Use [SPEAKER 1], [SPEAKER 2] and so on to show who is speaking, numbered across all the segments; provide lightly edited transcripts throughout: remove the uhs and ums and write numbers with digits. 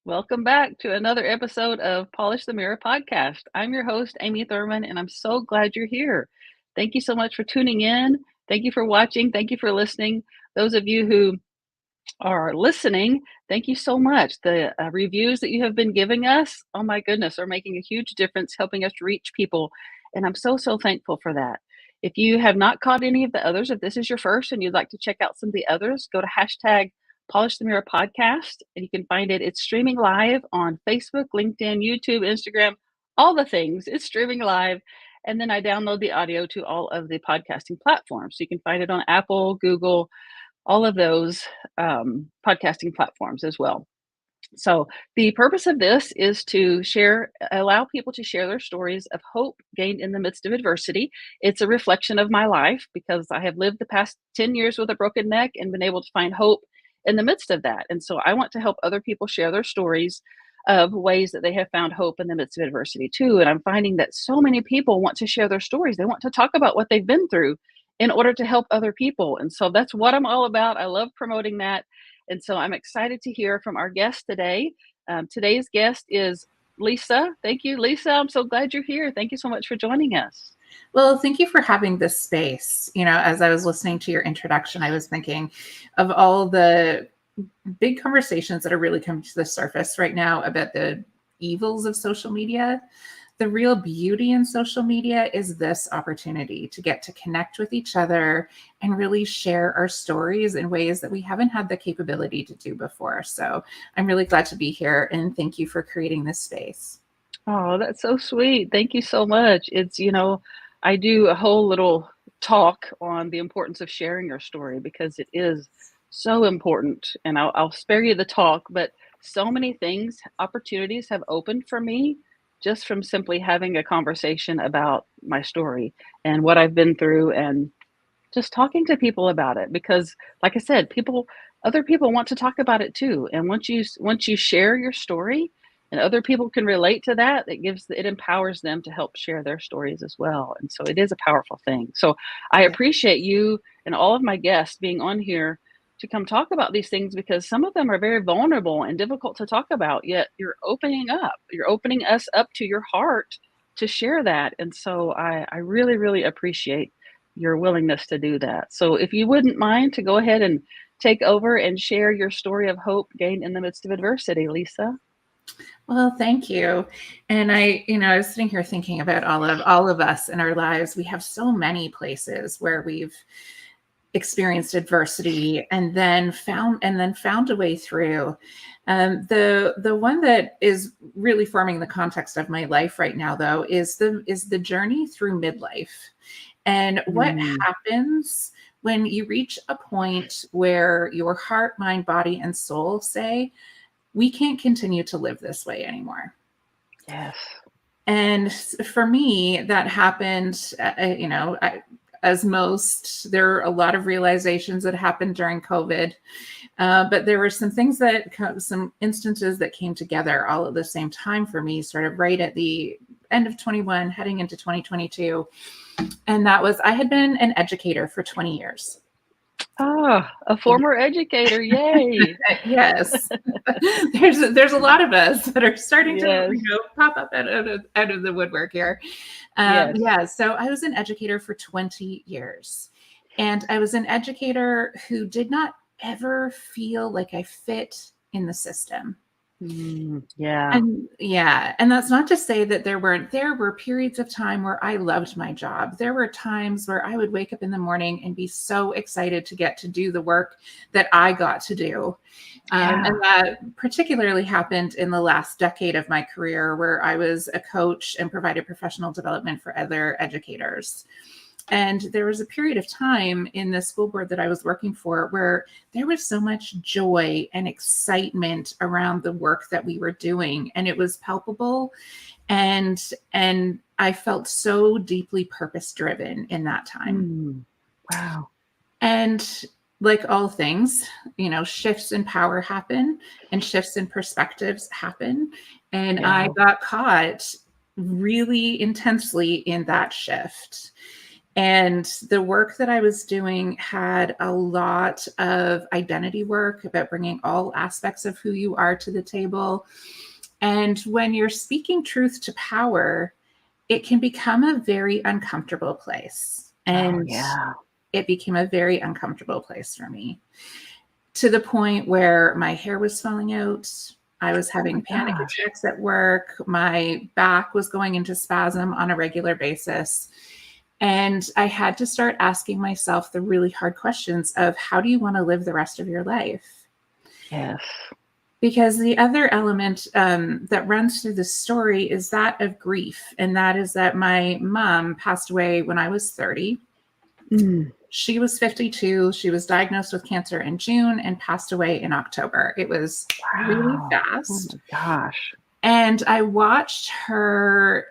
[SPEAKER 1] Welcome back to another episode of Polish the Mirror podcast. I'm your host, Amy Thurman, and I'm so glad you're here. Thank you so much for tuning in. Thank you for watching. Thank you for listening. Those of you who are listening, thank you so much. The reviews that you have been giving us, oh my goodness, are making a huge difference, helping us reach people. And I'm so thankful for that. If you have not caught any of the others, if this is your first and you'd like to check out some of the others, go to hashtag Polish the Mirror podcast, and you can find it. It's streaming live on Facebook, LinkedIn, YouTube, Instagram, all the things. It's streaming live. And then I download the audio to all of the podcasting platforms. So you can find it on Apple, Google, all of those podcasting platforms as well. So the purpose of this is to allow people to share their stories of hope gained in the midst of adversity. It's a reflection of my life because I have lived the past 10 years with a broken neck and been able to find hope in the midst of that. And so I want to help other people share their stories of ways that they have found hope in the midst of adversity too. And I'm finding that so many people want to share their stories. They want to talk about what they've been through in order to help other people. And so that's what I'm all about. I love promoting that. And so I'm excited to hear from our guest today. Today's guest is Lisa. Thank you, Lisa. I'm so glad you're here. Thank you so much for joining us.
[SPEAKER 2] Well, thank you for having this space. As I was listening to your introduction, I was thinking of all the big conversations that are really coming to the surface right now about the evils of social media. The real beauty in social media is this opportunity to get to connect with each other and really share our stories in ways that we haven't had the capability to do before. So I'm really glad to be here, and thank you for creating this space.
[SPEAKER 1] Oh, that's so sweet. Thank you so much. I do a whole little talk on the importance of sharing your story because it is so important. And I'll spare you the talk, but so many opportunities have opened for me just from simply having a conversation about my story and what I've been through and just talking to people about it. Because like I said, other people want to talk about it too. And once you share your story and other people can relate to that, it empowers them to help share their stories as well. And so it is a powerful thing. So I appreciate you and all of my guests being on here to come talk about these things because some of them are very vulnerable and difficult to talk about, yet you're opening us up to your heart to share that. And so I really appreciate your willingness to do that. So if you wouldn't mind to go ahead and take over and share your story of hope gained in the midst of adversity, Lisa.
[SPEAKER 2] Well, thank you. And I was sitting here thinking about all of us in our lives. We have so many places where we've experienced adversity and then found a way through. The one that is really forming the context of my life right now, though, is the journey through midlife and what happens when you reach a point where your heart, mind, body, and soul say, we can't continue to live this way anymore.
[SPEAKER 1] Yes.
[SPEAKER 2] And for me, that happened, as most, there are a lot of realizations that happened during COVID, but there were some instances that came together all at the same time for me, sort of right at the end of 21, heading into 2022. And that was, I had been an educator for 20 years.
[SPEAKER 1] Ah, a former educator. Yay.
[SPEAKER 2] Yes. There's a lot of us that are starting to pop up out of the woodwork here. So I was an educator for 20 years. And I was an educator who did not ever feel like I fit in the system. And that's not to say that there were periods of time where I loved my job. There were times where I would wake up in the morning and be so excited to get to do the work that I got to do. And that particularly happened in the last decade of my career, where I was a coach and provided professional development for other educators. And there was a period of time in the school board that I was working for where there was so much joy and excitement around the work that we were doing. And it was palpable. And I felt so deeply purpose-driven in that time.
[SPEAKER 1] Wow.
[SPEAKER 2] And like all things, shifts in power happen and shifts in perspectives happen. And I got caught really intensely in that shift. And the work that I was doing had a lot of identity work about bringing all aspects of who you are to the table. And when you're speaking truth to power, it can become a very uncomfortable place. And it became a very uncomfortable place for me, to the point where my hair was falling out. I was having panic attacks at work. My back was going into spasm on a regular basis. And I had to start asking myself the really hard questions of, how do you want to live the rest of your life?
[SPEAKER 1] Yes.
[SPEAKER 2] Because the other element that runs through the story is that of grief. And that is that my mom passed away when I was 30. She was 52. She was diagnosed with cancer in June and passed away in October. It was really fast.
[SPEAKER 1] Oh my gosh.
[SPEAKER 2] And I watched her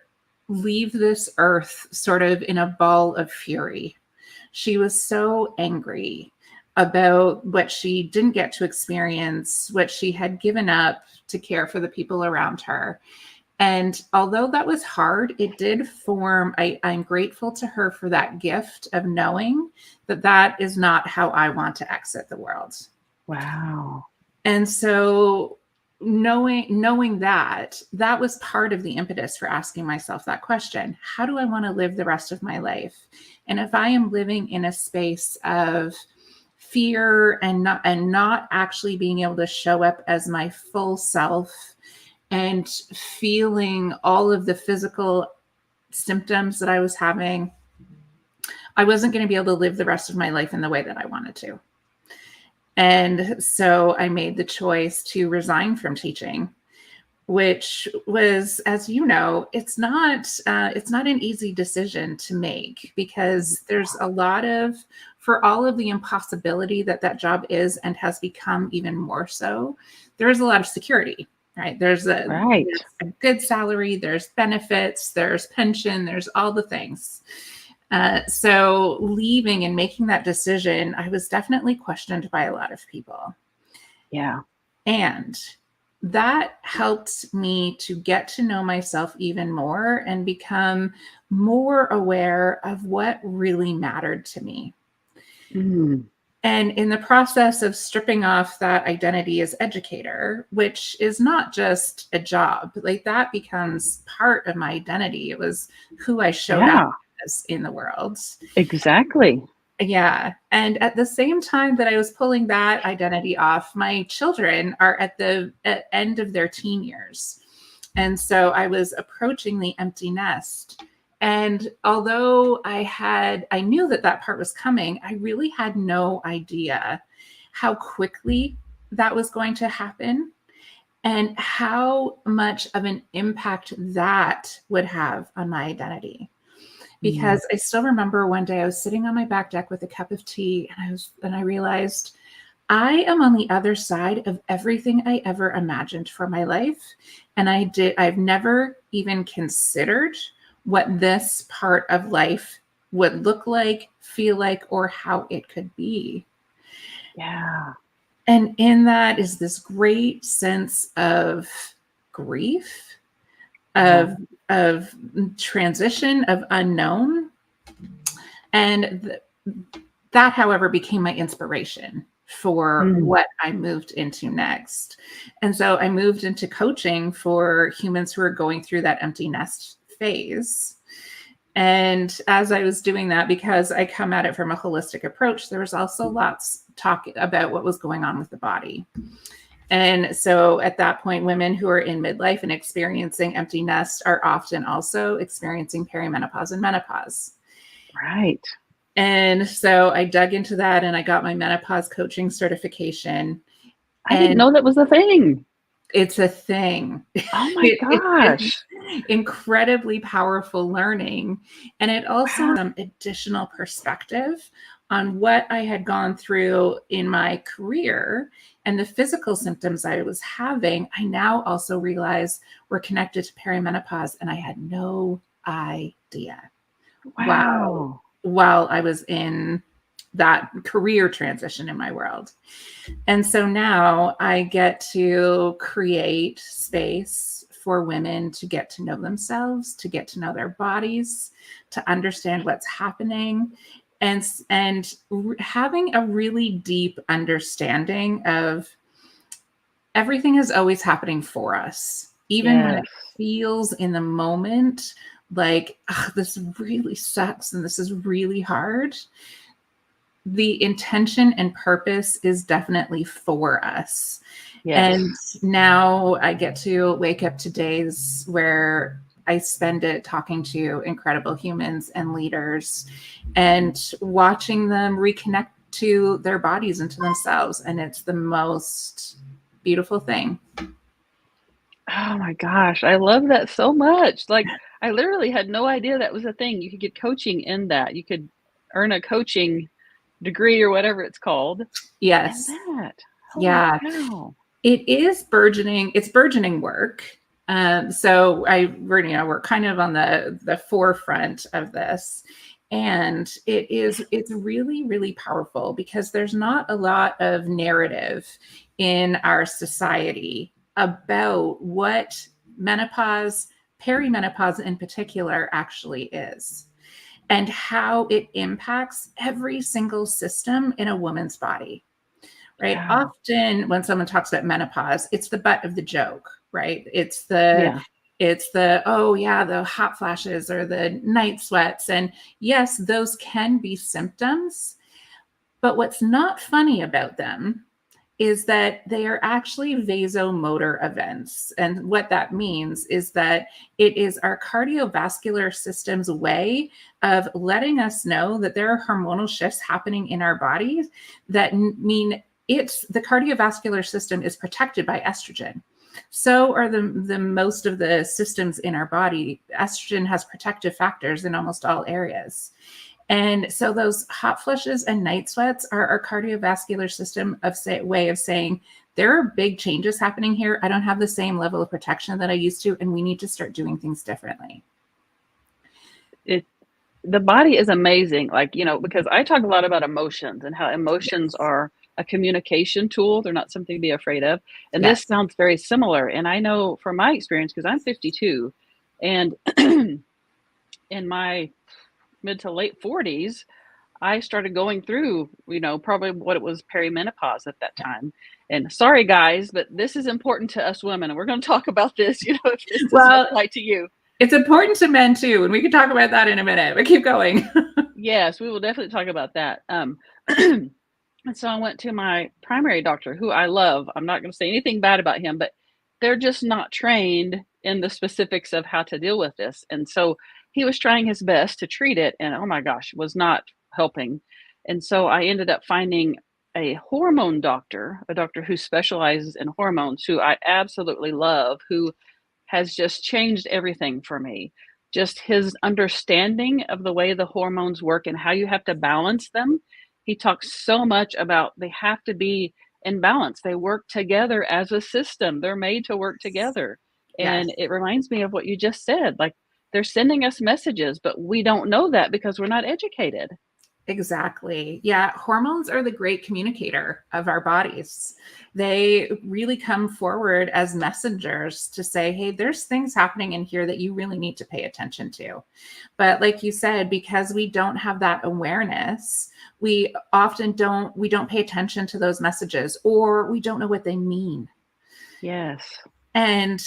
[SPEAKER 2] leave this earth sort of in a ball of fury. She was so angry about what she didn't get to experience, what she had given up to care for the people around her. And although that was hard, it did form, I'm grateful to her for that gift of knowing that that is not how I want to exit the world.
[SPEAKER 1] Wow.
[SPEAKER 2] And so knowing that was part of the impetus for asking myself that question. How do I want to live the rest of my life? And if I am living in a space of fear and not actually being able to show up as my full self and feeling all of the physical symptoms that I was having, I wasn't going to be able to live the rest of my life in the way that I wanted to. And so I made the choice to resign from teaching, which was, as you know, it's not an easy decision to make, because there's a lot of, for all of the impossibility that job is and has become even more so, there's a lot of security, right? There's a good salary, there's benefits, there's pension, there's all the things. So leaving and making that decision, I was definitely questioned by a lot of people.
[SPEAKER 1] Yeah.
[SPEAKER 2] And that helped me to get to know myself even more and become more aware of what really mattered to me. And in the process of stripping off that identity as educator, which is not just a job, like that becomes part of my identity. It was who I showed up as in the world.
[SPEAKER 1] Exactly.
[SPEAKER 2] Yeah. And at the same time that I was pulling that identity off, my children are at the end of their teen years. And so I was approaching the empty nest. And although I knew that part was coming, I really had no idea how quickly that was going to happen and how much of an impact that would have on my identity. Because I still remember one day I was sitting on my back deck with a cup of tea, and I realized I am on the other side of everything I ever imagined for my life. And I've never even considered what this part of life would look like, feel like, or how it could be.
[SPEAKER 1] Yeah.
[SPEAKER 2] And in that is this great sense of grief, of transition, of unknown. And that, however, became my inspiration for what I moved into next. And so I moved into coaching for humans who are going through that empty nest phase. And as I was doing that, because I come at it from a holistic approach, there was also lots talking about what was going on with the body. And so at that point, women who are in midlife and experiencing empty nest are often also experiencing perimenopause and menopause.
[SPEAKER 1] Right.
[SPEAKER 2] And so I dug into that and I got my menopause coaching certification.
[SPEAKER 1] I didn't know that was a thing.
[SPEAKER 2] It's a thing.
[SPEAKER 1] Oh my gosh.
[SPEAKER 2] Incredibly powerful learning. And it also had some additional perspective on what I had gone through in my career and the physical symptoms I was having. I now also realize were connected to perimenopause, and I had no idea. Wow. While I was in that career transition in my world. And so now I get to create space for women to get to know themselves, to get to know their bodies, to understand what's happening, and having a really deep understanding of everything is always happening for us, even when it feels in the moment like, this really sucks and this is really hard. The intention and purpose is definitely for us. Yes. And now I get to wake up to days where I spend it talking to incredible humans and leaders and watching them reconnect to their bodies and to themselves. And it's the most beautiful thing.
[SPEAKER 1] Oh my gosh, I love that so much. Like, I literally had no idea that was a thing. You could get coaching in that. You could earn a coaching degree or whatever it's called.
[SPEAKER 2] Yes.
[SPEAKER 1] And that.
[SPEAKER 2] Yeah.
[SPEAKER 1] Wow.
[SPEAKER 2] It is burgeoning. It's burgeoning work. So we're kind of on the forefront of this. And it's really, really powerful because there's not a lot of narrative in our society about what menopause, perimenopause in particular, actually is, and how it impacts every single system in a woman's body. Right. Yeah. Often when someone talks about menopause, it's the butt of the joke, right? It's the the hot flashes or the night sweats. And yes, those can be symptoms. But what's not funny about them is that they are actually vasomotor events. And what that means is that it is our cardiovascular system's way of letting us know that there are hormonal shifts happening in our bodies that mean the cardiovascular system is protected by estrogen. So are the most of the systems in our body. Estrogen has protective factors in almost all areas. And so those hot flushes and night sweats are our cardiovascular system way of saying, there are big changes happening here. I don't have the same level of protection that I used to, and we need to start doing things differently.
[SPEAKER 1] The body is amazing, because I talk a lot about emotions and how emotions are a communication tool. They're not something to be afraid of. And this sounds very similar. And I know from my experience, because I'm 52, and in my mid to late 40s, I started going through, probably what it was perimenopause at that time. And sorry, guys, but this is important to us women. And we're going to talk about this, if this doesn't apply to you.
[SPEAKER 2] It's important to men too. And we can talk about that in a minute, but keep going.
[SPEAKER 1] Yes, we will definitely talk about that. And so I went to my primary doctor, who I love. I'm not going to say anything bad about him, but they're just not trained in the specifics of how to deal with this. And so he was trying his best to treat it, and oh my gosh, was not helping. And so I ended up finding a hormone doctor, a doctor who specializes in hormones, who I absolutely love, who has just changed everything for me. Just his understanding of the way the hormones work and how you have to balance them. He talks so much about they have to be in balance. They work together as a system. They're made to work together. And it reminds me of what you just said. Like, they're sending us messages, but we don't know that because we're not educated.
[SPEAKER 2] Exactly. Yeah. Hormones are the great communicator of our bodies. They really come forward as messengers to say, hey, there's things happening in here that you really need to pay attention to. But like you said, because we don't have that awareness, we often don't pay attention to those messages, or we don't know what they mean.
[SPEAKER 1] Yes.
[SPEAKER 2] And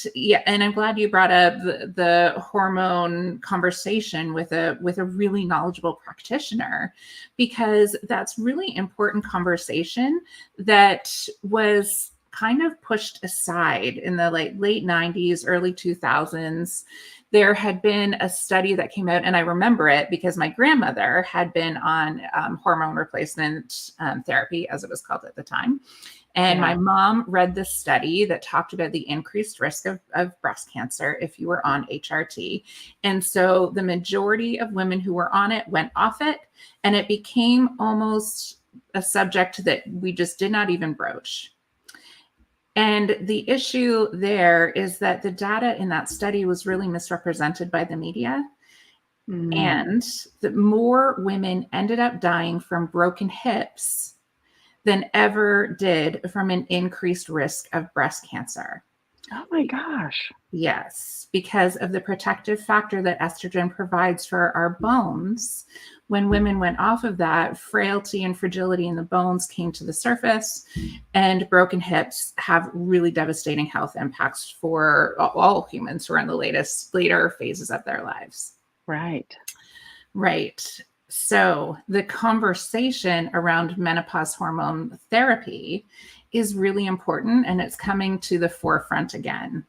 [SPEAKER 2] I'm glad you brought up the hormone conversation with a really knowledgeable practitioner, because that's really important conversation that was kind of pushed aside in the late 90s, early 2000s. There had been a study that came out, and I remember it because my grandmother had been on hormone replacement therapy, as it was called at the time. And my mom read this study that talked about the increased risk of breast cancer if you were on HRT. And so the majority of women who were on it went off it, and it became almost a subject that we just did not even broach. And the issue there is that the data in that study was really misrepresented by the media. And that more women ended up dying from broken hips than ever did from an increased risk of breast cancer.
[SPEAKER 1] Oh my gosh.
[SPEAKER 2] Yes, because of the protective factor that estrogen provides for our bones. When women went off of that, frailty and fragility in the bones came to the surface, and broken hips have really devastating health impacts for all humans who are in the later phases of their lives.
[SPEAKER 1] Right.
[SPEAKER 2] Right. So the conversation around menopause hormone therapy is really important, and it's coming to the forefront again.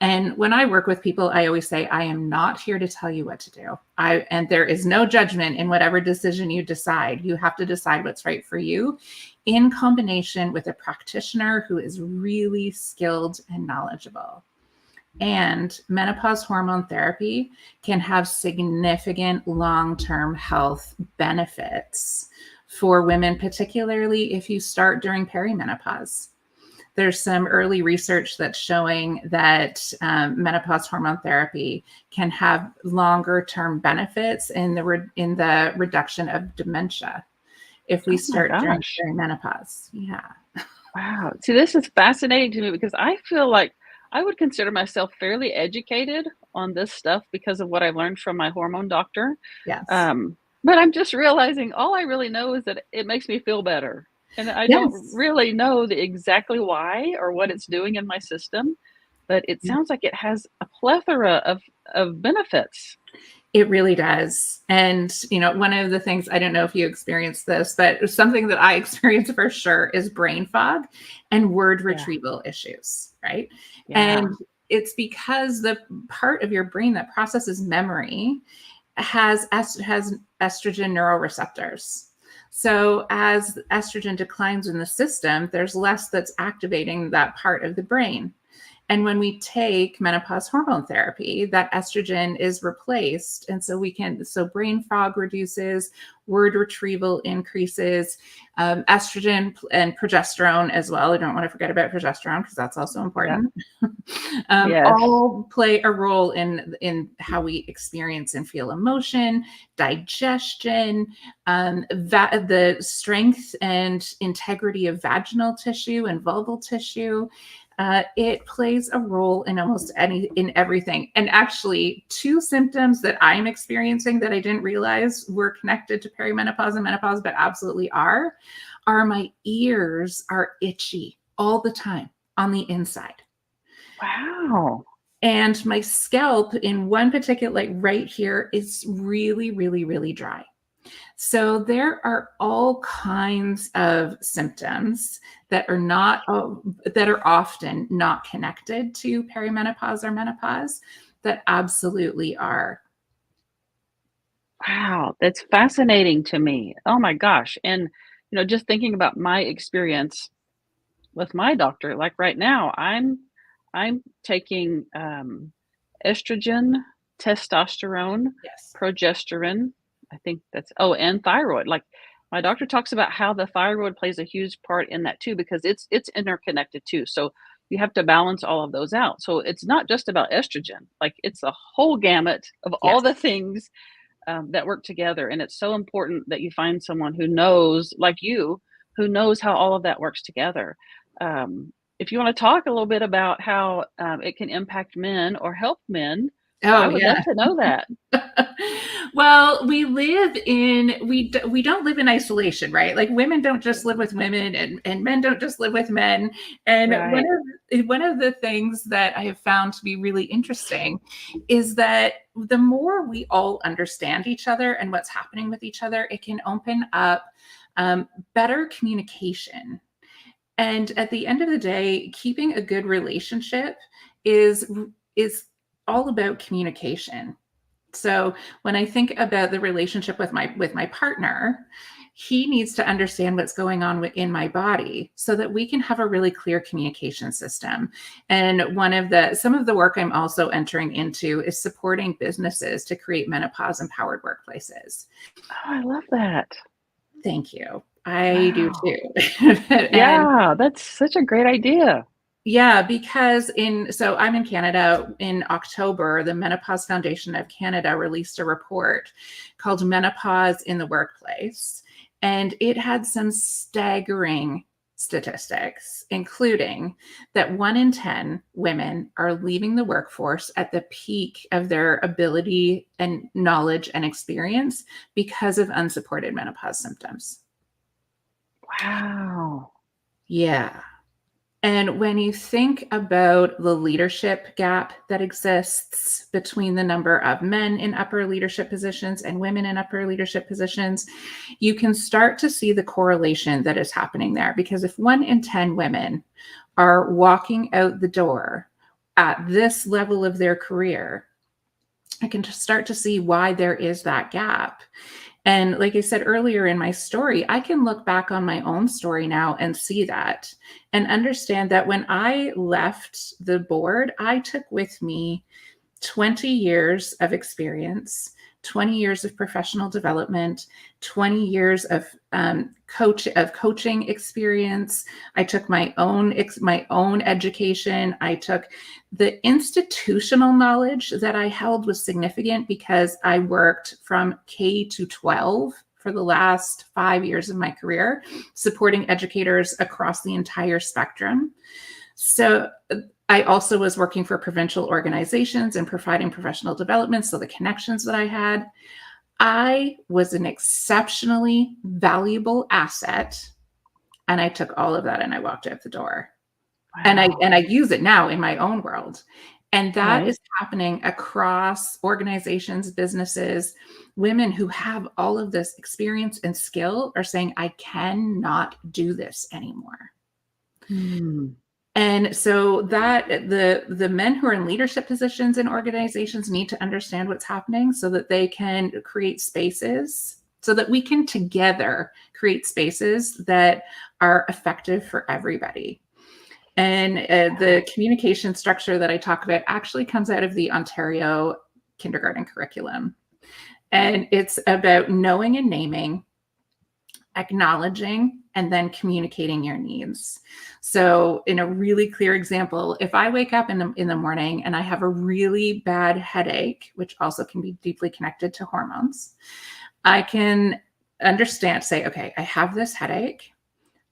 [SPEAKER 2] And when I work with people, I always say, I am not here to tell you what to do. And there is no judgment in whatever decision you decide. You have to decide what's right for you in combination with a practitioner who is really skilled and knowledgeable. And menopause hormone therapy can have significant long-term health benefits for women, particularly if you start during perimenopause. There's some early research that's showing that menopause hormone therapy can have longer-term benefits in the reduction of dementia if we start during perimenopause. Yeah.
[SPEAKER 1] Wow. See, this is fascinating to me because I feel like I would consider myself fairly educated on this stuff because of what I learned from my hormone doctor.
[SPEAKER 2] Yes.
[SPEAKER 1] But I'm just realizing all I really know is that it makes me feel better. And I don't really know exactly why or what it's doing in my system, but it sounds like it has a plethora of benefits.
[SPEAKER 2] It really does. And, one of the things, I don't know if you experienced this, but something that I experience for sure is brain fog and word retrieval issues, right?
[SPEAKER 1] Yeah.
[SPEAKER 2] And it's because the part of your brain that processes memory has estrogen neuroreceptors. So as estrogen declines in the system, there's less that's activating that part of the brain. And when we take menopause hormone therapy, that estrogen is replaced. And so brain fog reduces, word retrieval increases, estrogen and progesterone as well. I don't want to forget about progesterone because that's also important. All play a role in how we experience and feel emotion, digestion, the strength and integrity of vaginal tissue and vulval tissue. It plays a role in in everything. And actually, two symptoms that I'm experiencing that I didn't realize were connected to perimenopause and menopause, but absolutely are my ears are itchy all the time on the inside.
[SPEAKER 1] Wow.
[SPEAKER 2] And my scalp in one particular, like right here, is really, really, really dry. So there are all kinds of symptoms that are often not connected to perimenopause or menopause that absolutely are.
[SPEAKER 1] Wow, that's fascinating to me. Oh my gosh. And just thinking about my experience with my doctor, like right now, I'm taking estrogen, testosterone, progesterone. I think and thyroid. Like my doctor talks about how the thyroid plays a huge part in that too, because it's interconnected too. So you have to balance all of those out. So it's not just about estrogen, like it's a whole gamut of all the things that work together. And it's so important that you find someone who knows, like you, who knows how all of that works together. If you want to talk a little bit about how it can impact men or help men, I would love to know that.
[SPEAKER 2] Well, we don't live in isolation, right? Like women don't just live with women and men don't just live with men. And one of the things that I have found to be really interesting is that the more we all understand each other and what's happening with each other, it can open up better communication. And at the end of the day, keeping a good relationship is all about communication. So when I think about the relationship with my partner, he needs to understand what's going on in my body so that we can have a really clear communication system. And some of the work I'm also entering into is supporting businesses to create menopause empowered workplaces.
[SPEAKER 1] Oh, I love that.
[SPEAKER 2] Thank you. I do too.
[SPEAKER 1] Yeah, that's such a great idea.
[SPEAKER 2] Yeah, because I'm in Canada. In October, the Menopause Foundation of Canada released a report called Menopause in the Workplace. And it had some staggering statistics, including that 1 in 10 women are leaving the workforce at the peak of their ability and knowledge and experience because of unsupported menopause symptoms.
[SPEAKER 1] Wow.
[SPEAKER 2] Yeah. And when you think about the leadership gap that exists between the number of men in upper leadership positions and women in upper leadership positions, you can start to see the correlation that is happening there. Because if 1 in 10 women are walking out the door at this level of their career, I can start to see why there is that gap. And like I said earlier in my story, I can look back on my own story now and see that and understand that when I left the board, I took with me 20 years of experience, 20 years of professional development, 20 years of coaching experience. I took my own education. I took the institutional knowledge that I held was significant because I worked from K to 12 for the last 5 years of my career, supporting educators across the entire spectrum. So I also was working for provincial organizations and providing professional development. So the connections that I had, I was an exceptionally valuable asset. And I took all of that and I walked out the door. Wow. And I use it now in my own world. And that is happening across organizations, businesses. Women who have all of this experience and skill are saying, I cannot do this anymore. And so that the men who are in leadership positions in organizations need to understand what's happening so that they can create spaces, so that we can together create spaces that are effective for everybody. And the communication structure that I talk about actually comes out of the Ontario kindergarten curriculum. And it's about knowing and naming, acknowledging, and then communicating your needs. So in a really clear example, if I wake up in the morning and I have a really bad headache, which also can be deeply connected to hormones, I can say, okay, I have this headache.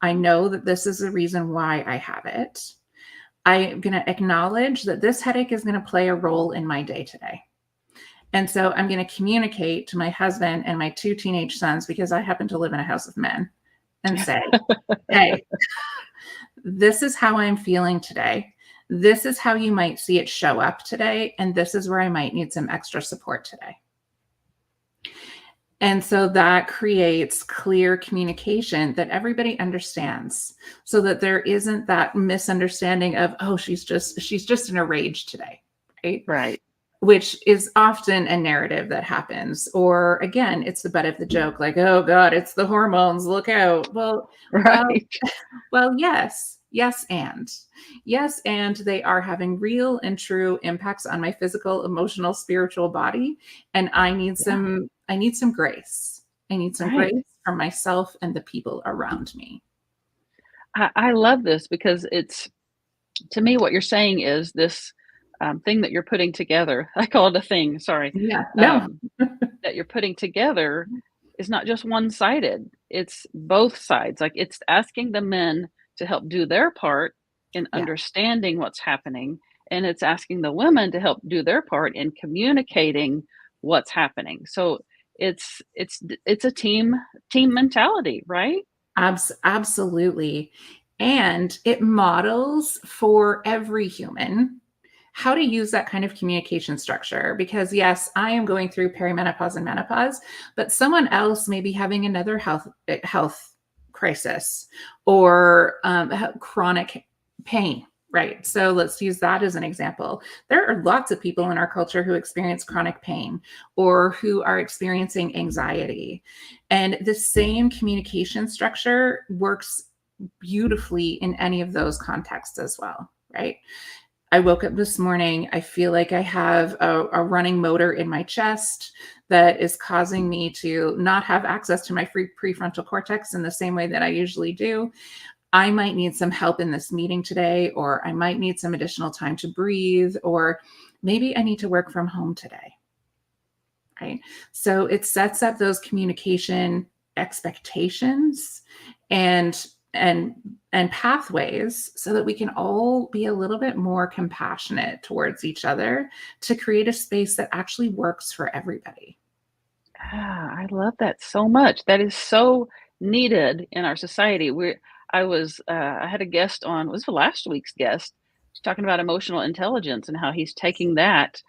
[SPEAKER 2] I know that this is the reason why I have it. I'm going to acknowledge that this headache is going to play a role in my day today. And so I'm going to communicate to my husband and my 2 teenage sons, because I happen to live in a house of men, and say, hey, this is how I'm feeling today. This is how you might see it show up today. And this is where I might need some extra support today. And so that creates clear communication that everybody understands, so that there isn't that misunderstanding of, oh, she's just in a rage today, right?
[SPEAKER 1] Right.
[SPEAKER 2] Which is often a narrative that happens. Or again, it's the butt of the joke, like, oh God, it's the hormones, look out. Well, yes, and they are having real and true impacts on my physical, emotional, spiritual body. And I need some grace. I need some grace from myself and the people around me.
[SPEAKER 1] I love this, because it's, to me, what you're saying is this thing that you're putting together. I call it a thing. Sorry.
[SPEAKER 2] Yeah. No.
[SPEAKER 1] That you're putting together is not just one-sided. It's both sides. Like, it's asking the men to help do their part in understanding what's happening, and it's asking the women to help do their part in communicating what's happening. So it's a team mentality, right?
[SPEAKER 2] Absolutely. And it models for every human how to use that kind of communication structure. Because yes, I am going through perimenopause and menopause, but someone else may be having another health crisis or chronic pain. Right. So let's use that as an example. There are lots of people in our culture who experience chronic pain or who are experiencing anxiety. And the same communication structure works beautifully in any of those contexts as well. Right. I woke up this morning, I feel like I have a running motor in my chest that is causing me to not have access to my prefrontal cortex in the same way that I usually do. I might need some help in this meeting today, or I might need some additional time to breathe, or maybe I need to work from home today. Right? So it sets up those communication expectations and and pathways so that we can all be a little bit more compassionate towards each other to create a space that actually works for everybody.
[SPEAKER 1] Ah, I love that so much. That is so needed in our society. I had a guest on, was the last week's guest, talking about emotional intelligence and how he's taking that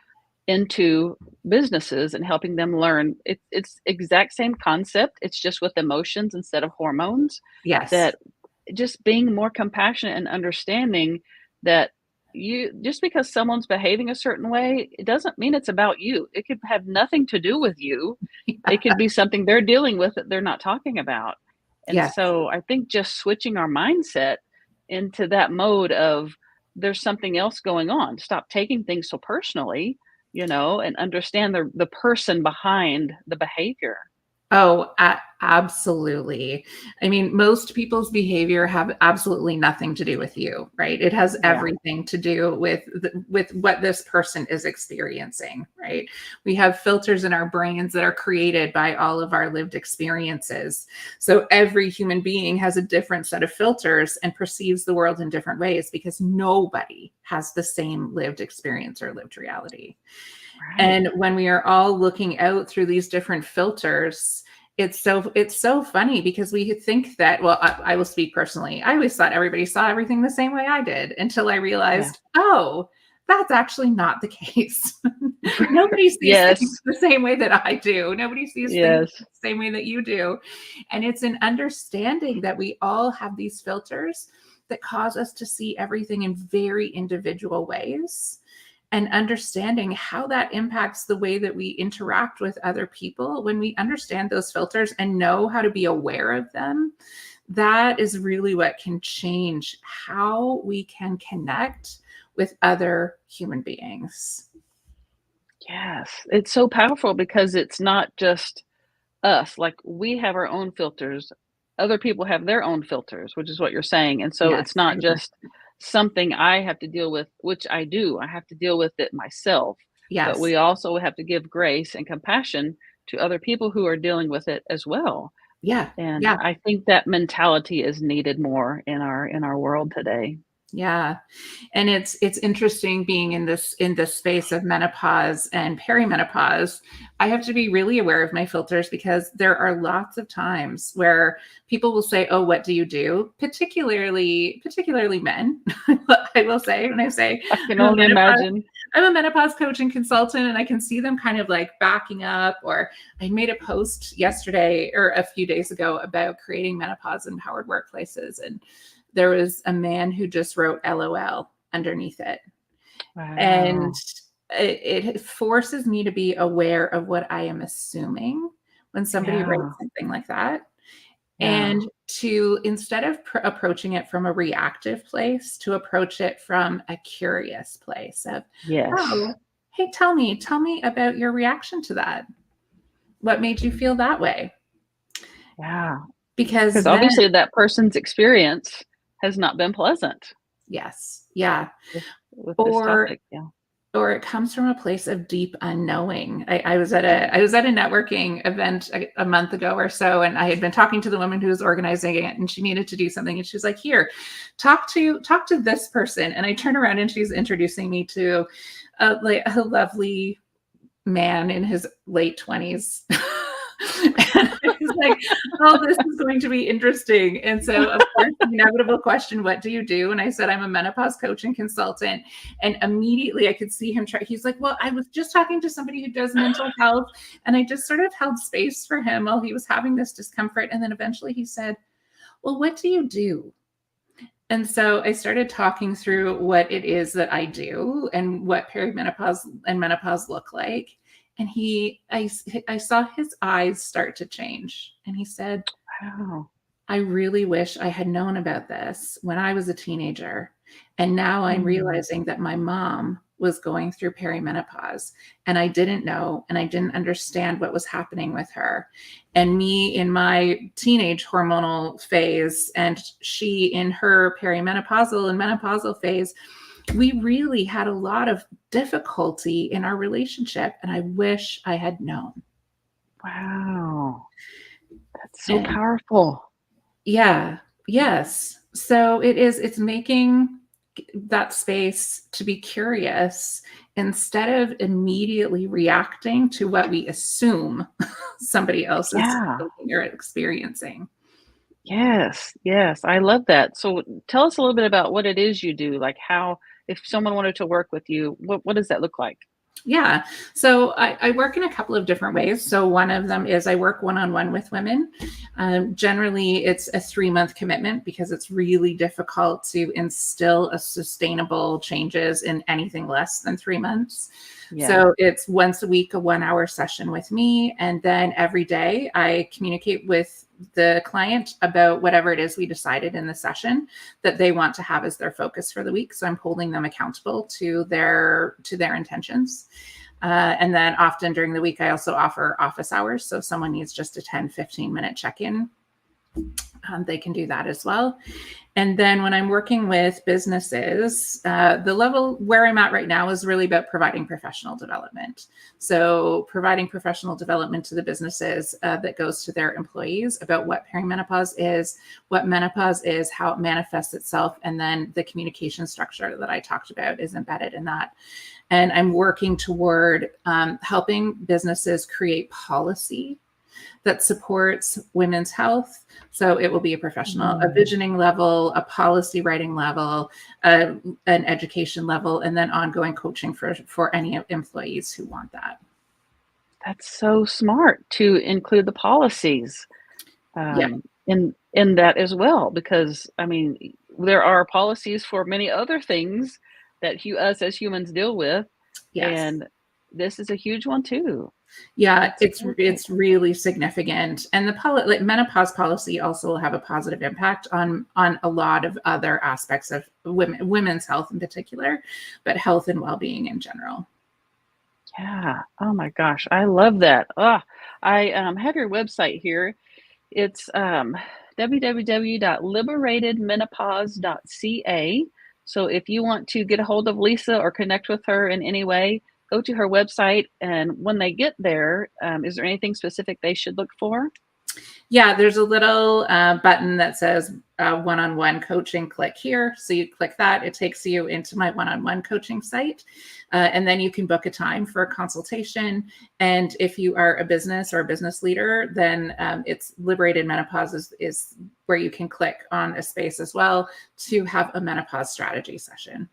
[SPEAKER 1] into businesses and helping them learn. It's exact same concept. It's just with emotions instead of hormones.
[SPEAKER 2] Yes.
[SPEAKER 1] That just being more compassionate and understanding that you just because someone's behaving a certain way, it doesn't mean it's about you. It could have nothing to do with you. It could be something they're dealing with that they're not talking about. And
[SPEAKER 2] Yes.
[SPEAKER 1] so I think just switching our mindset into that mode of there's something else going on. Stop taking things so personally, and understand the person behind the behavior.
[SPEAKER 2] Oh, absolutely. I mean, most people's behavior have absolutely nothing to do with you, right? It has
[SPEAKER 1] Yeah.
[SPEAKER 2] everything to do with with what this person is experiencing, right? We have filters in our brains that are created by all of our lived experiences. So every human being has a different set of filters and perceives the world in different ways because nobody has the same lived experience or lived reality.
[SPEAKER 1] Right.
[SPEAKER 2] And when we are all looking out through these different filters, it's so funny because we think that, well, I will speak personally. I always thought everybody saw everything the same way I did until I
[SPEAKER 1] Yeah.
[SPEAKER 2] realized, oh, that's actually not the case. Nobody sees
[SPEAKER 1] Yes.
[SPEAKER 2] things the same way that I do. Nobody sees things
[SPEAKER 1] Yes.
[SPEAKER 2] the same way that you do. And it's an understanding that we all have these filters that cause us to see everything in very individual ways, and understanding how that impacts the way that we interact with other people. When we understand those filters and know how to be aware of them, that is really what can change how we can connect with other human beings.
[SPEAKER 1] Yes. It's so powerful because it's not just us. Like we have our own filters. Other people have their own filters, which is what you're saying. And so
[SPEAKER 2] Yes,
[SPEAKER 1] it's not
[SPEAKER 2] exactly.
[SPEAKER 1] just something I have to deal with, which I do. I have to deal with it myself. But
[SPEAKER 2] Yes.
[SPEAKER 1] we also have to give grace and compassion to other people who are dealing with it as well.
[SPEAKER 2] Yeah.
[SPEAKER 1] And
[SPEAKER 2] Yeah.
[SPEAKER 1] I think that mentality is needed more in our world today.
[SPEAKER 2] Yeah. And it's interesting being in this space of menopause and perimenopause. I have to be really aware of my filters because there are lots of times where people will say, "Oh, what do you do?" Particularly men. I will say when I say
[SPEAKER 1] I can
[SPEAKER 2] I'm a
[SPEAKER 1] only
[SPEAKER 2] menopause
[SPEAKER 1] imagine.
[SPEAKER 2] I'm a menopause coach and consultant, and I can see them kind of like backing up. Or I made a post yesterday or a few days ago about creating menopause empowered workplaces, and there was a man who just wrote LOL underneath it. And
[SPEAKER 1] Wow.
[SPEAKER 2] it forces me to be aware of what I am assuming when somebody
[SPEAKER 1] Yeah.
[SPEAKER 2] writes something like that.
[SPEAKER 1] Yeah.
[SPEAKER 2] And to, instead of approaching it from a reactive place, to approach it from a curious place of,
[SPEAKER 1] Yes.
[SPEAKER 2] oh, hey, tell me about your reaction to that. What made you feel that way?
[SPEAKER 1] Yeah.
[SPEAKER 2] Because
[SPEAKER 1] Because
[SPEAKER 2] then,
[SPEAKER 1] obviously that person's experience has not been pleasant
[SPEAKER 2] yes, yeah.
[SPEAKER 1] with this
[SPEAKER 2] Or
[SPEAKER 1] topic. Yeah.
[SPEAKER 2] it comes from a place of deep unknowing. I was at a networking event a month ago or so, and I had been talking to the woman who was organizing it, and she needed to do something, and she was like, "Here, talk to this person." And I turn around, and she's introducing me to a lovely man in his late 20s. And I was like, oh, this is going to be interesting. And so, of course, the inevitable question, what do you do? And I said, I'm a menopause coach and consultant. And immediately I could see him try. He's like, well, I was just talking to somebody who does mental health. And I just sort of held space for him while he was having this discomfort. And then eventually he said, well, what do you do? And so I started talking through what it is that I do and what perimenopause and menopause look like. And I saw his eyes start to change. And he said,
[SPEAKER 1] Wow.
[SPEAKER 2] I really wish I had known about this when I was a teenager. And now I'm
[SPEAKER 1] Mm.
[SPEAKER 2] realizing that my mom was going through perimenopause and I didn't know and I didn't understand what was happening with her. And me in my teenage hormonal phase and she in her perimenopausal and menopausal phase, we really had a lot of difficulty in our relationship. And I wish I had known.
[SPEAKER 1] Wow. That's so
[SPEAKER 2] And
[SPEAKER 1] powerful.
[SPEAKER 2] yeah. Yes. So it's making that space to be curious instead of immediately reacting to what we assume somebody else is
[SPEAKER 1] Yeah.
[SPEAKER 2] thinking or experiencing.
[SPEAKER 1] Yes. Yes. I love that. So tell us a little bit about what it is you do. Like how, if someone wanted to work with you, what does that look like?
[SPEAKER 2] Yeah. So I work in a couple of different ways. So one of them is I work one-on-one with women. Generally, it's a 3-month commitment because it's really difficult to instill a sustainable changes in anything less than 3 months.
[SPEAKER 1] Yeah.
[SPEAKER 2] So it's once a week, a 1-hour session with me. And then every day I communicate with the client about whatever it is we decided in the session that they want to have as their focus for the week. So I'm holding them accountable to their intentions. And then often during the week, I also offer office hours. So if someone needs just a 10-15 minute check-in, they can do that as well. And then when I'm working with businesses, the level where I'm at right now is really about providing professional development. So providing professional development to the businesses that goes to their employees about what perimenopause is, what menopause is, how it manifests itself, and then the communication structure that I talked about is embedded in that. And I'm working toward helping businesses create policy that supports women's health. So it will be a professional, a visioning level, a policy writing level, an education level, and then ongoing coaching for any employees who want that.
[SPEAKER 1] That's so smart to include the policies
[SPEAKER 2] Yeah.
[SPEAKER 1] in that as well, because I mean, there are policies for many other things that us as humans deal with,
[SPEAKER 2] Yes.
[SPEAKER 1] and this is a huge one too.
[SPEAKER 2] Yeah,
[SPEAKER 1] That's perfect.
[SPEAKER 2] it's really significant, and the like menopause policy also will have a positive impact on a lot of other aspects of women's health in particular, but health and well-being in general.
[SPEAKER 1] Yeah. Oh my gosh, I love that. I have your website here. It's www.liberatedmenopause.ca. So if you want to get a hold of Lisa or connect with her in any way, go to her website. And when they get there, is there anything specific they should look for?
[SPEAKER 2] Yeah, there's a little button that says one-on-one coaching. Click here. So you click that. It takes you into my one-on-one coaching site. And then you can book a time for a consultation. And if you are a business or a business leader, then it's Liberated Menopause is where you can click on a space as well to have a menopause strategy session.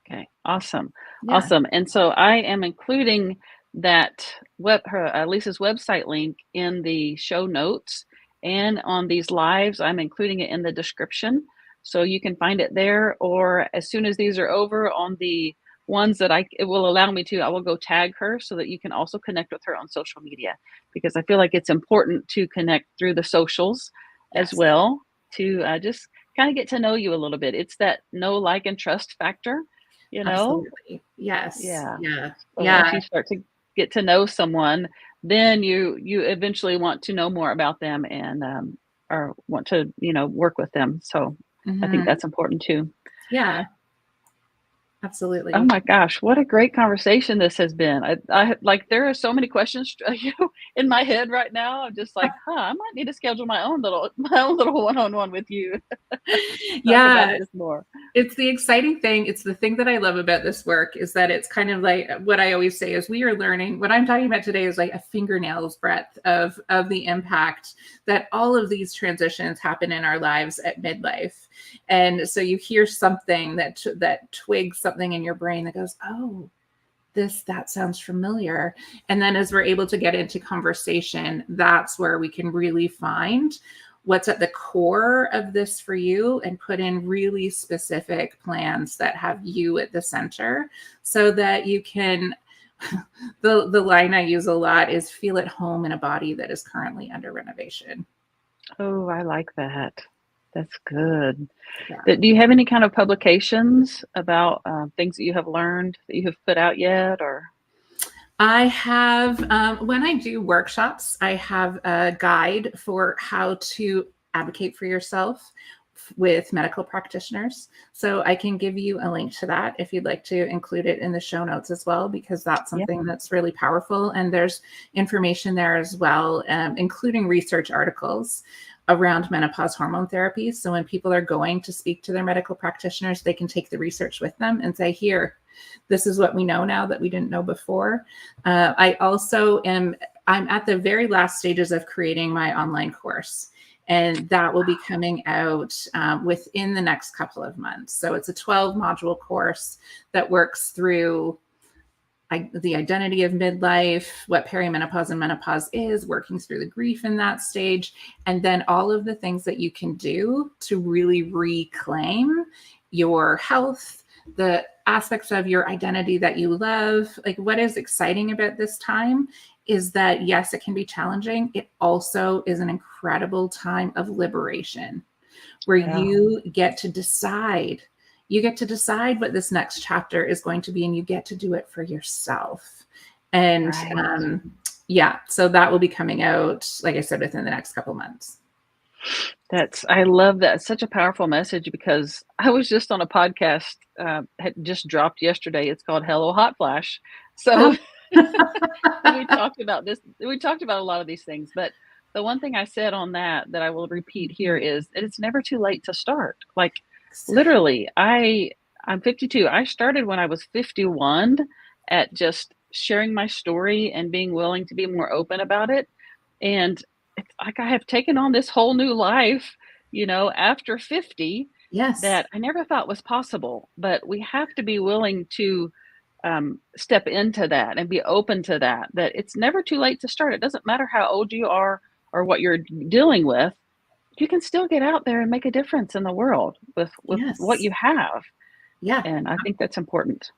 [SPEAKER 1] Okay, awesome.
[SPEAKER 2] Yeah.
[SPEAKER 1] Awesome. And so I am including that Lisa's website link in the show notes, and on these lives, I'm including it in the description. So you can find it there, or as soon as these are over on the ones that it will allow me to, I will go tag her so that you can also connect with her on social media, because I feel like it's important to connect through the socials as
[SPEAKER 2] Yes.
[SPEAKER 1] well to just kind of get to know you a little bit. It's that know, like, and trust factor.
[SPEAKER 2] Absolutely. Yes.
[SPEAKER 1] Yeah.
[SPEAKER 2] Yeah.
[SPEAKER 1] So
[SPEAKER 2] Yeah.
[SPEAKER 1] once you start to get to know someone, then you eventually want to know more about them and or want to work with them. So I think that's important too.
[SPEAKER 2] Yeah.
[SPEAKER 1] Oh
[SPEAKER 2] Absolutely.
[SPEAKER 1] my gosh, what a great conversation this has been. I like, there are so many questions in my head right now. I'm just like, I might need to schedule my own little one-on-one with you. Talk about
[SPEAKER 2] Yeah.
[SPEAKER 1] this more.
[SPEAKER 2] It's the exciting thing. It's the thing that I love about this work is that it's kind of like what I always say is we are learning. What I'm talking about today is like a fingernail's breadth of the impact that all of these transitions happen in our lives at midlife. And so you hear something that twigs something in your brain that goes, oh, that sounds familiar. And then as we're able to get into conversation, that's where we can really find what's at the core of this for you and put in really specific plans that have you at the center so that you can the line I use a lot is feel at home in a body that is currently under renovation.
[SPEAKER 1] Oh, I like that. That's good.
[SPEAKER 2] Yeah.
[SPEAKER 1] Do you have any kind of publications about things that you have learned that you have put out yet, or?
[SPEAKER 2] I have, when I do workshops, I have a guide for how to advocate for yourself with medical practitioners. So I can give you a link to that if you'd like to include it in the show notes as well, because that's
[SPEAKER 1] Yeah.
[SPEAKER 2] something that's really powerful. And there's information there as well, including research articles around menopause hormone therapy. So when people are going to speak to their medical practitioners, they can take the research with them and say, here, this is what we know now that we didn't know before. I'm at the very last stages of creating my online course. And that will be coming out within the next couple of months. So it's a 12 module course that works through the identity of midlife, what perimenopause and menopause is, working through the grief in that stage, and then all of the things that you can do to really reclaim your health, the aspects of your identity that you love. Like, what is exciting about this time is that, yes, it can be challenging. It also is an incredible time of liberation where you get to decide. You get to decide what this next chapter is going to be, and you get to do it for yourself. And so that will be coming out, like I said, within the next couple months.
[SPEAKER 1] I love that. It's such a powerful message, because I was just on a podcast, had just dropped yesterday. It's called Hello Hot Flash. So we talked about this. We talked about a lot of these things, but the one thing I said on that I will repeat here is that it's never too late to start. Like, literally, I'm 52. I started when I was 51 at just sharing my story and being willing to be more open about it. And it's like I have taken on this whole new life, after 50, that I never thought was possible. But we have to be willing to step into that and be open to that it's never too late to start. It doesn't matter how old you are or what you're dealing with. You can still get out there and make a difference in the world with what you have.
[SPEAKER 2] Yeah.
[SPEAKER 1] And I think that's important.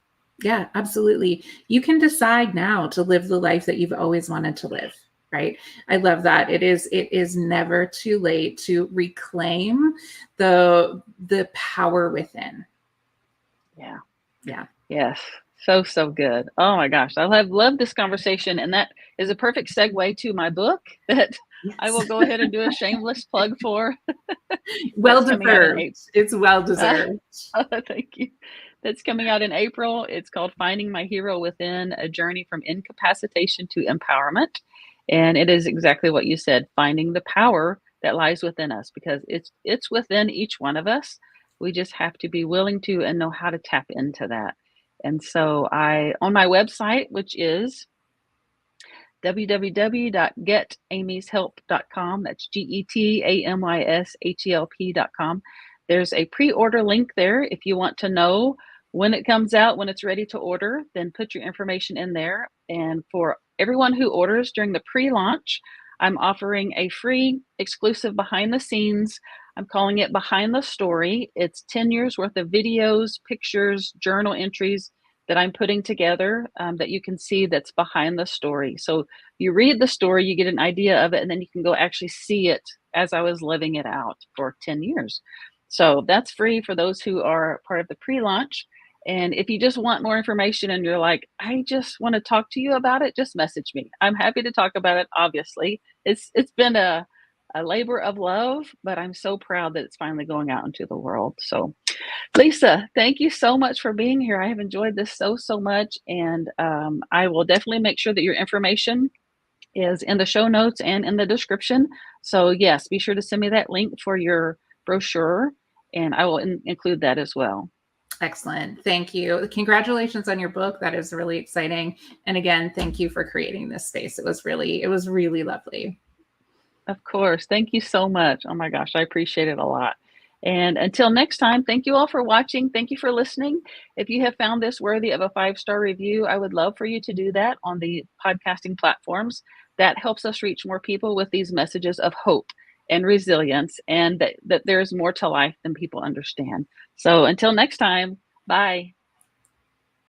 [SPEAKER 2] Yeah, absolutely. You can decide now to live the life that you've always wanted to live, right? I love that. It is never too late to reclaim the power within.
[SPEAKER 1] Yeah.
[SPEAKER 2] Yeah.
[SPEAKER 1] Yes. So good. Oh my gosh. I love this conversation. And that is a perfect segue to my book that I will go ahead and do a shameless plug for.
[SPEAKER 2] Well deserved. It's well deserved.
[SPEAKER 1] Thank you. That's coming out in April. It's called Finding My Hero Within: A Journey from Incapacitation to Empowerment. And it is exactly what you said, finding the power that lies within us, because it's within each one of us. We just have to be willing to and know how to tap into that. And so on my website, which is www.getamyshelp.com, that's GETAMYSHELP.com. There's a pre-order link there. If you want to know when it comes out, when it's ready to order, then put your information in there. And for everyone who orders during the pre-launch, I'm offering a free exclusive behind the scenes. I'm calling it Behind the Story. It's 10 years worth of videos, pictures, journal entries that I'm putting together that you can see that's behind the story. So you read the story, you get an idea of it, and then you can go actually see it as I was living it out for 10 years. So that's free for those who are part of the pre-launch. And if you just want more information and you're like, I just want to talk to you about it, just message me. I'm happy to talk about it. Obviously, it's been a labor of love, but I'm so proud that it's finally going out into the world. So Lisa, thank you so much for being here. I have enjoyed this so much. And I will definitely make sure that your information is in the show notes and in the description. So yes, be sure to send me that link for your brochure, and I will include that as well.
[SPEAKER 2] Excellent. Thank you. Congratulations on your book. That is really exciting. And again, thank you for creating this space. It was really lovely.
[SPEAKER 1] Of course. Thank you so much. Oh my gosh, I appreciate it a lot. And until next time, thank you all for watching. Thank you for listening. If you have found this worthy of a 5-star review, I would love for you to do that on the podcasting platforms. That helps us reach more people with these messages of hope and resilience, and that there's more to life than people understand. So until next time, bye.